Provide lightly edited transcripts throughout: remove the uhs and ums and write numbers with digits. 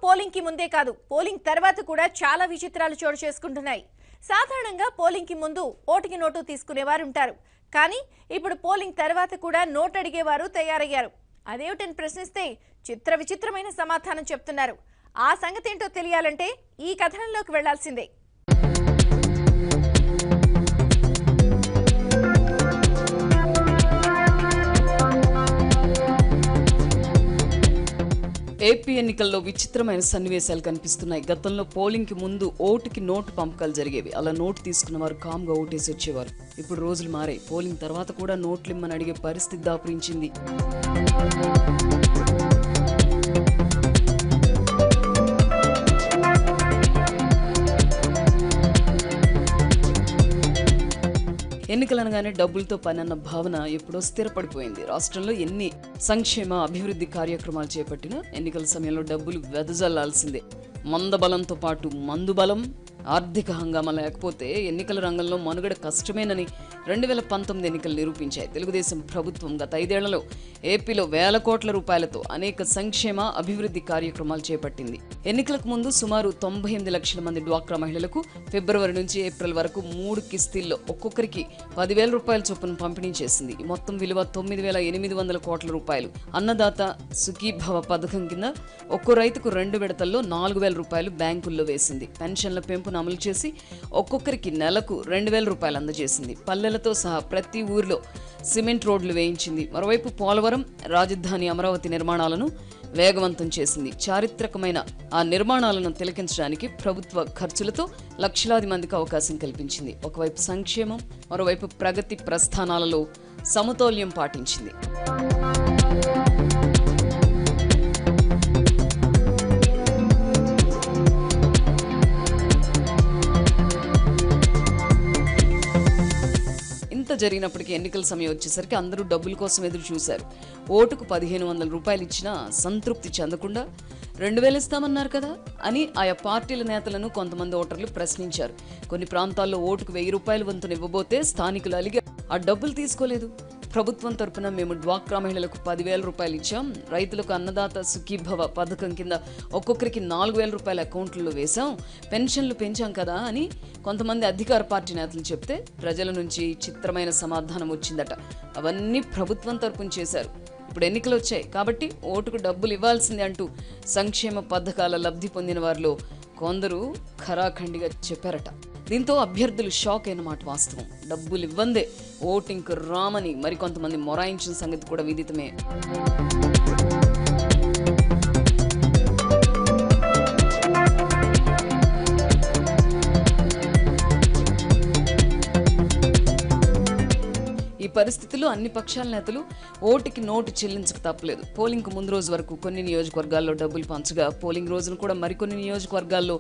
Polling కి ముందే కాదు పోలింగ్ తర్వాత కూడా చాలా విచిత్రాలు చోటు చేసుకుంటున్నాయి. సాధారణంగా పోలింగ్ కి ముందు ఓటుకి నోటు తీసుకునేవారు ఉంటారు. కానీ ఇప్పుడు పోలింగ్ తర్వాత కూడా నోట్ అడిగేవారు తయారయ్యారు. అదేమిటని ప్రశ్నిస్తే విచిత్రమైన సమాధానం చెప్తున్నారు. ఆ సంగతి ఏంటో తెలియాలంటే ఈ కథనంలోకి వెళ్లాల్సిందే. ఏపీ ఎన్నికల్లో విచిత్రమైన సన్నివేశాలు కనిపిస్తున్నాయి. గతంలో పోలింగ్ కి ముందు ఓటుకి నోటు పంపకాలు జరిగేవి. అలా నోటు తీసుకున్న వారు కామ్గా ఓటేసి వచ్చేవారు. ఇప్పుడు రోజులు మారాయి. పోలింగ్ తర్వాత కూడా నోట్లు ఇమ్మని అడిగే పరిస్థితి దాపురించింది. ఎన్నికలనగానే డబ్బులతో పని అన్న భావన ఎప్పుడో స్థిరపడిపోయింది. రాష్ట్రంలో ఎన్ని సంక్షేమ అభివృద్ధి కార్యక్రమాలు చేపట్టినా ఎన్నికల సమయంలో డబ్బులు వెదజల్లాల్సిందే. మందబలంతో పాటు మందుబలం, ఆర్థిక హంగామా లేకపోతే ఎన్నికల రంగంలో మనుగడ కష్టమేనని 2019 ఎన్నికలు నిరూపించాయి. తెలుగుదేశం ప్రభుత్వం గత 5 ఏళ్లలో ఏపీలో వేల కోట్ల రూపాయలతో అనేక సంక్షేమ అభివృద్ధి కార్యక్రమాలు చేపట్టింది. ఎన్నికలకు ముందు సుమారు 98 లక్షల మంది డ్వాక్రా మహిళలకు ఫిబ్రవరి నుంచి ఏప్రిల్ వరకు 3 కిస్తీల్లో ఒక్కొక్కరికి 10,000 రూపాయల చొప్పున పంపిణీ చేసింది. ఈ మొత్తం విలువ 9,800 కోట్ల రూపాయలు. అన్నదాత సుఖీభవ పథకం కింద ఒక్కో రైతుకు 2 విడతల్లో 4,000 రూపాయలు బ్యాంకుల్లో వేసింది. పెన్షన్ల పెంపును అమలు చేసి ఒక్కొక్కరికి నెలకు 2,000 రూపాయలు అందజేసింది. పల్లెలతో సహా ప్రతి ఊరిలో సిమెంట్ రోడ్లు వేయించింది. మరోవైపు పోలవరం, రాజధాని అమరావతి నిర్మాణాలను వేగవంతం చేసింది. చారిత్రకమైన ఆ నిర్మాణాలను తిలకించడానికి ప్రభుత్వ ఖర్చులతో లక్షలాది మందికి అవకాశం కల్పించింది. ఒకవైపు సంక్షేమం, మరోవైపు ప్రగతి ప్రస్థానాలలో సమతౌల్యం పాటించింది. జరిగినప్పటికీ ఎన్నికల సమయం వచ్చేసరికి అందరూ డబ్బుల కోసం ఎదురు చూశారు. ఓటుకు 1,500 రూపాయలు ఇచ్చినా సంతృప్తి చెందకుండా 2,000 ఇస్తామన్నారు కదా అని ఆయా పార్టీల నేతలను కొంతమంది ఓటర్లు ప్రశ్నించారు. కొన్ని ప్రాంతాల్లో ఓటుకు 1,000 రూపాయలు వంతున ఇవ్వబోతే స్థానికులు అలిగి ఆ డబ్బులు తీసుకోలేదు. ప్రభుత్వం తరపున మేము డ్వాక్రా మహిళలకు 10,000 రూపాయలు ఇచ్చాం, రైతులకు అన్నదాత సుఖీభవ పథకం కింద ఒక్కొక్కరికి 4,000 రూపాయల అకౌంట్లలో వేశాం, పెన్షన్లు పెంచాం కదా అని కొంతమంది అధికార పార్టీ నేతలు చెప్తే ప్రజల నుంచి చిత్రమైన సమాధానం వచ్చిందట. అవన్నీ ప్రభుత్వం తరపున చేశారు. ఇప్పుడు ఎన్నికలు వచ్చాయి కాబట్టి ఓటుకు డబ్బులు ఇవ్వాల్సిందే అంటూ సంక్షేమ పథకాల లబ్ధి పొందిన వారిలో కొందరు ఖరాఖండిగా చెప్పారట. దీంతో అభ్యర్థులు షాక్ అయిన మాట వాస్తవం. డబ్బులు ఇవ్వందే ఓటింగ్ రామని మరికొంతమంది మొరాయించిన సంగతి కూడా విదితమే. ఈ పరిస్థితుల్లో అన్ని పక్షాల నేతలు ఓటుకి నోటు చెల్లించక తప్పలేదు. పోలింగ్ కు ముందు రోజు వరకు కొన్ని నియోజకవర్గాల్లో డబ్బులు పంచగా పోలింగ్ రోజున కూడా మరికొన్ని నియోజకవర్గాల్లో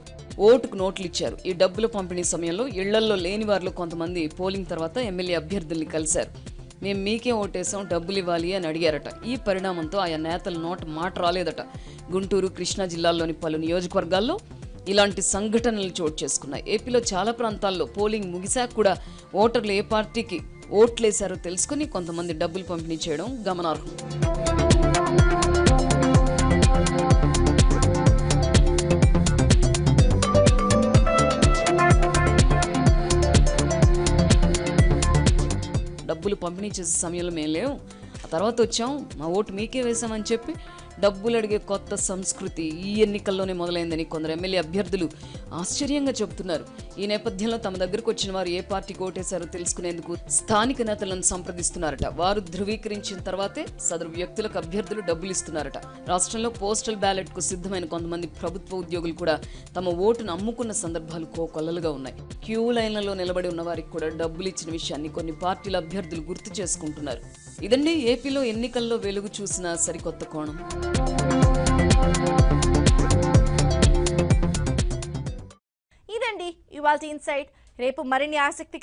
ఓటుకు నోట్లు ఇచ్చారు. ఈ డబ్బుల పంపిణీ సమయంలో ఇళ్లల్లో లేని వారిలో కొంతమంది పోలింగ్ తర్వాత ఎమ్మెల్యే అభ్యర్థుల్ని కలిశారు. మేము మీకే ఓటేసాం, డబ్బులు ఇవ్వాలి అని అడిగారట. ఈ పరిణామంతో ఆయా నేతల నోట మాట రాలేదట. గుంటూరు, కృష్ణా జిల్లాల్లోని పలు నియోజకవర్గాల్లో ఇలాంటి సంఘటనలు చోటు చేసుకున్నాయి. ఏపీలో చాలా ప్రాంతాల్లో పోలింగ్ ముగిశాక కూడా ఓటర్లు ఏ పార్టీకి ఓట్లేశారో తెలుసుకుని కొంతమంది డబ్బులు పంపిణీ చేయడం గమనార్హం. డబ్బులు పంపిణీ చేసే సమయంలో మేము లేవు, ఆ తర్వాత వచ్చాం, మా ఓటు మీకే వేశామని చెప్పి డబ్బులు అడిగే కొత్త సంస్కృతి ఈ ఎన్నికల్లోనే మొదలైందని కొందరు ఎమ్మెల్యే అభ్యర్థులు ఆశ్చర్యంగా చెబుతున్నారు. ఈ నేపథ్యంలో తమ దగ్గరకు వచ్చిన వారు ఏ పార్టీకి ఓటేశారో తెలుసుకునేందుకు స్థానిక నేతలను సంప్రదిస్తున్నారట. వారు ధృవీకరించిన తర్వాతే సదరు వ్యక్తులకు అభ్యర్థులు డబ్బులు ఇస్తున్నారట. రాష్ట్రంలో పోస్టల్ బ్యాలెట్ కు సిద్ధమైన కొంతమంది ప్రభుత్వ ఉద్యోగులు కూడా తమ ఓటును అమ్ముకున్న సందర్భాలు కోకొల్లలుగా ఉన్నాయి. క్యూ లైన్లలో నిలబడి ఉన్న వారికి కూడా డబ్బులు ఇచ్చిన విషయాన్ని కొన్ని పార్టీల అభ్యర్థులు గుర్తు చేసుకుంటున్నారు. ఇదండి ఏపీలో ఎన్నికల్లో వెలుగు చూసిన సరికొత్త కోణం. ఇదండి ఇవాల్టి ఇన్సైట్. రేపు మరిన్ని ఆసక్తి